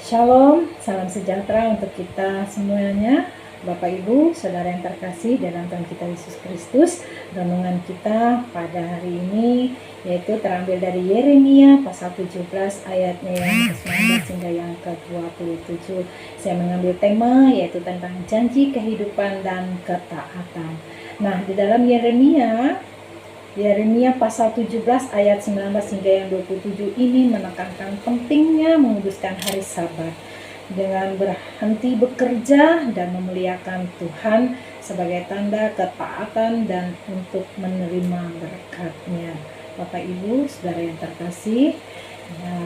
Shalom, salam sejahtera untuk kita semuanya. Bapak Ibu, Saudara yang terkasih dalam Tuhan kita Yesus Kristus. Renungan kita pada hari ini yaitu terambil dari Yeremia pasal 17 ayatnya yang ke-19 hingga yang ke-27. Saya mengambil tema yaitu tentang janji kehidupan dan ketaatan. Nah, di dalam Yeremia pasal 17 ayat 19 hingga yang 27 ini menekankan pentingnya menguduskan hari Sabat dengan berhenti bekerja dan memuliakan Tuhan sebagai tanda ketaatan dan untuk menerima berkat-Nya. Bapak Ibu, Saudara yang terkasih,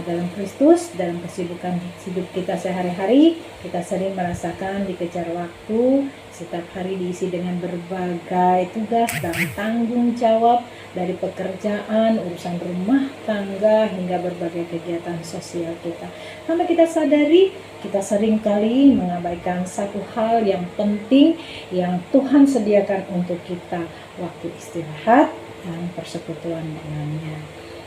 dalam Kristus, dalam kesibukan hidup kita sehari-hari, kita sering merasakan dikejar waktu. Setiap hari diisi dengan berbagai tugas dan tanggung jawab, dari pekerjaan, urusan rumah tangga, hingga berbagai kegiatan sosial kita. Tanpa kita sadari, kita seringkali mengabaikan satu hal yang penting yang Tuhan sediakan untuk kita, waktu istirahat dan persekutuan dengannya.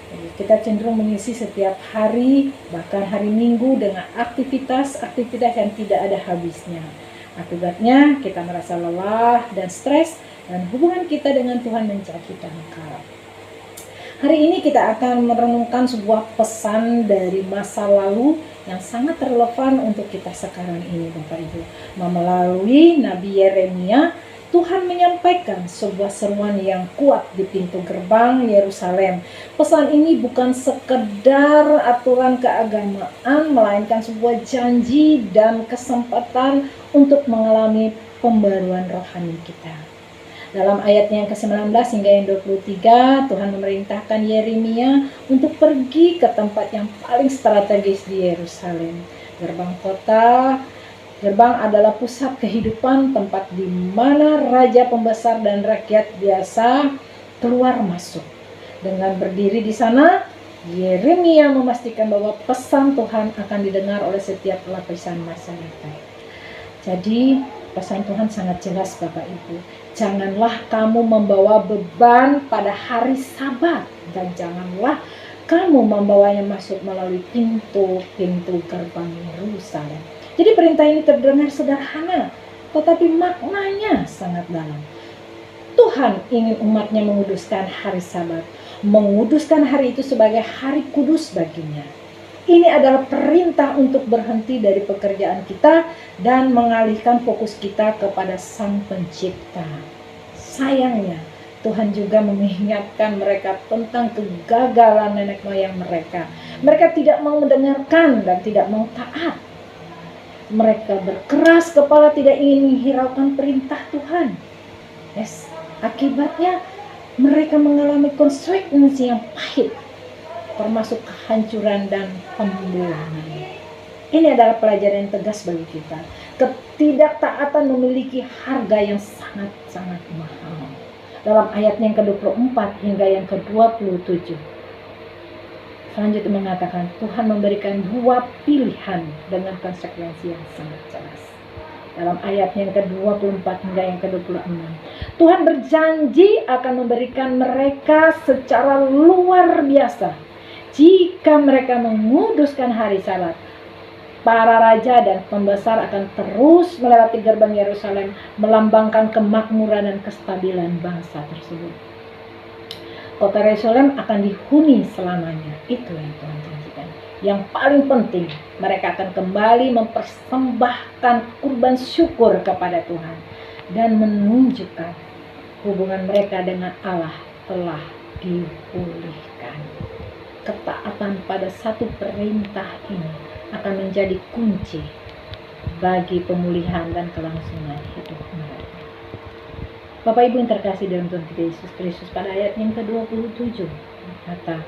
Jadi kita cenderung mengisi setiap hari, bahkan hari Minggu dengan aktivitas-aktivitas yang tidak ada habisnya. Akibatnya kita merasa lelah dan stres, dan hubungan kita dengan Tuhan menjadi dangkal. Hari ini kita akan merenungkan sebuah pesan dari masa lalu yang sangat relevan untuk kita sekarang ini, Bapak Ibu. Melalui Nabi Yeremia, Tuhan menyampaikan sebuah seruan yang kuat di pintu gerbang Yerusalem. Pesan ini bukan sekedar aturan keagamaan, melainkan sebuah janji dan kesempatan untuk mengalami pembaruan rohani kita. Dalam ayatnya yang ke-19 hingga yang 23, Tuhan memerintahkan Yeremia untuk pergi ke tempat yang paling strategis di Yerusalem. Gerbang adalah pusat kehidupan, tempat di mana raja, pembesar, dan rakyat biasa keluar masuk. Dengan berdiri di sana, Yeremia memastikan bahwa pesan Tuhan akan didengar oleh setiap lapisan masyarakat. Jadi, pesan Tuhan sangat jelas, Bapak Ibu. Janganlah kamu membawa beban pada hari Sabat, dan janganlah kamu membawanya masuk melalui pintu-pintu gerbang Yerusalem. Jadi perintah ini terdengar sederhana, tetapi maknanya sangat dalam. Tuhan ingin umatnya menguduskan hari Sabat, menguduskan hari itu sebagai hari kudus baginya. Ini adalah perintah untuk berhenti dari pekerjaan kita dan mengalihkan fokus kita kepada Sang Pencipta. Sayangnya, Tuhan juga mengingatkan mereka tentang kegagalan nenek moyang mereka. Mereka tidak mau mendengarkan dan tidak mau taat. Mereka berkeras kepala, tidak ingin menghiraukan perintah Tuhan. Akibatnya mereka mengalami konsekuensi yang pahit, termasuk kehancuran dan pembuangan. Ini adalah pelajaran yang tegas bagi kita. Ketidaktaatan memiliki harga yang sangat-sangat mahal. Dalam ayat yang ke-24 hingga yang ke-27, selanjutnya mengatakan Tuhan memberikan dua pilihan dengan konsekuensi yang sangat jelas. Dalam ayat yang ke-24 hingga yang ke-26, Tuhan berjanji akan memberikan mereka secara luar biasa jika mereka menguduskan hari Sabat. Para raja dan pembesar akan terus melewati gerbang Yerusalem, melambangkan kemakmuran dan kestabilan bangsa tersebut. Kota Yerusalem akan dihuni selamanya. Itu yang Tuhan janjikan. Yang paling penting, mereka akan kembali mempersembahkan kurban syukur kepada Tuhan dan menunjukkan hubungan mereka dengan Allah telah dipulihkan. Ketaatan pada satu perintah ini akan menjadi kunci bagi pemulihan dan kelangsungan hidup mereka. Bapak Ibu yang terkasih dalam Tuhan kita Yesus Kristus, pada ayat yang ke-27 berkata,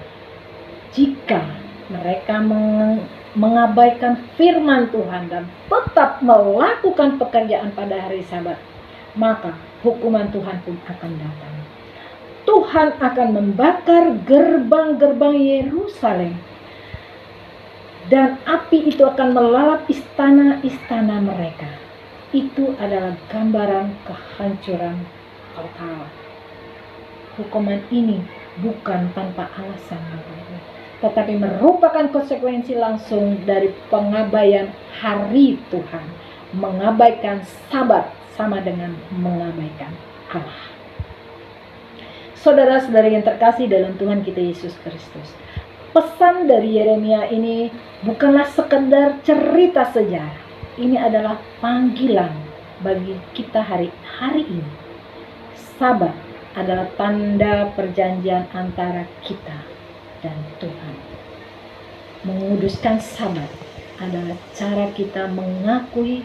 jika mereka mengabaikan firman Tuhan dan tetap melakukan pekerjaan pada hari Sabat, maka hukuman Tuhan pun akan datang. Tuhan akan membakar gerbang-gerbang Yerusalem, dan api itu akan melalap istana-istana mereka. Itu adalah gambaran kehancuran total. Hukuman ini bukan tanpa alasan, tetapi merupakan konsekuensi langsung dari pengabaian hari Tuhan. Mengabaikan Sabat sama dengan mengabaikan Allah. Saudara-saudari yang terkasih dalam Tuhan kita Yesus Kristus, pesan dari Yeremia ini bukanlah sekedar cerita sejarah. Ini adalah panggilan bagi kita hari ini. Sabat adalah tanda perjanjian antara kita dan Tuhan. Menguduskan Sabat adalah cara kita mengakui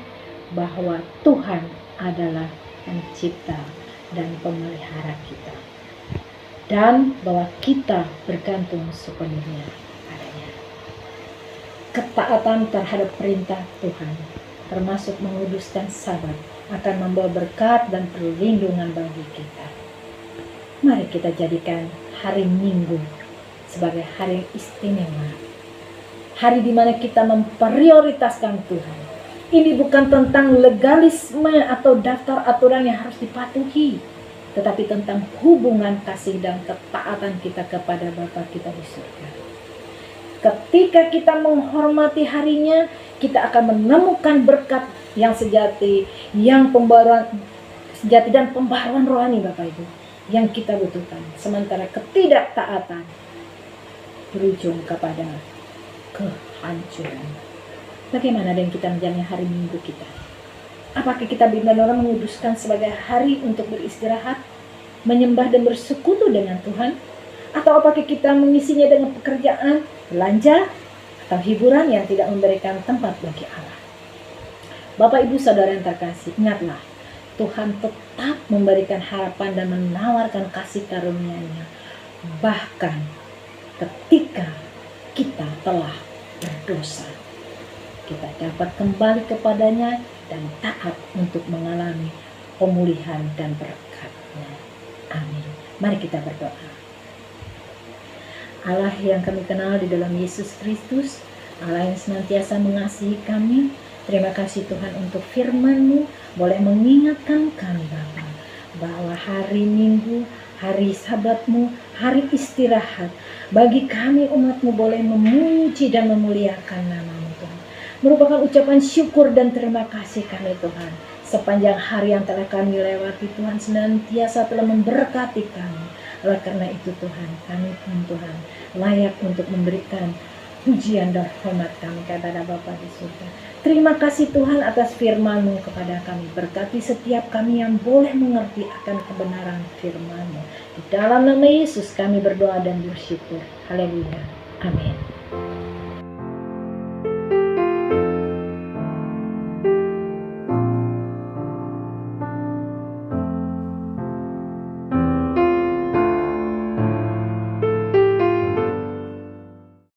bahwa Tuhan adalah pencipta dan pemelihara kita, dan bahwa kita bergantung sepenuhnya padanya. Ketaatan terhadap perintah Tuhan, termasuk menguduskan Sabat, akan membawa berkat dan perlindungan bagi kita. Mari kita jadikan hari Minggu sebagai hari istimewa, hari di mana kita memprioritaskan Tuhan. Ini bukan tentang legalisme atau daftar aturan yang harus dipatuhi, tetapi tentang hubungan kasih dan ketaatan kita kepada Bapa kita di surga. Ketika kita menghormati harinya, kita akan menemukan berkat yang sejati, yang pembaruan sejati dan pembaruan rohani Bapak Ibu yang kita butuhkan. Sementara ketidaktaatan berujung kepada kehancuran. Bagaimana dengan kita menjalani hari Minggu kita? Apakah kita benar-benar menguduskan sebagai hari untuk beristirahat, menyembah dan bersekutu dengan Tuhan? Atau apakah kita mengisinya dengan pekerjaan, belanja, atau hiburan yang tidak memberikan tempat bagi Allah? Bapak Ibu Saudara yang terkasih, ingatlah, Tuhan tetap memberikan harapan dan menawarkan kasih karunia-Nya. Bahkan ketika kita telah berdosa, kita dapat kembali kepadanya dan taat untuk mengalami pemulihan dan berkat-Nya. Amin. Mari kita berdoa. Allah yang kami kenal di dalam Yesus Kristus, Allah yang senantiasa mengasihi kami, terima kasih Tuhan untuk firman-Mu boleh mengingatkan kami Bapa, bahwa hari Minggu, hari Sabat-Mu, hari istirahat, bagi kami umat-Mu boleh memuji dan memuliakan nama-Mu Tuhan. Merupakan ucapan syukur dan terima kasih kami Tuhan. Sepanjang hari yang telah kami lewati, Tuhan senantiasa telah memberkati kami. Oleh karena itu Tuhan, kami pun Tuhan layak untuk memberikan pujian dan hormat kami kepada Bapa di surga. Terima kasih Tuhan atas firman-Mu kepada kami. Berkati setiap kami yang boleh mengerti akan kebenaran firman-Mu. Di dalam nama Yesus kami berdoa dan bersyukur. Haleluya. Amin.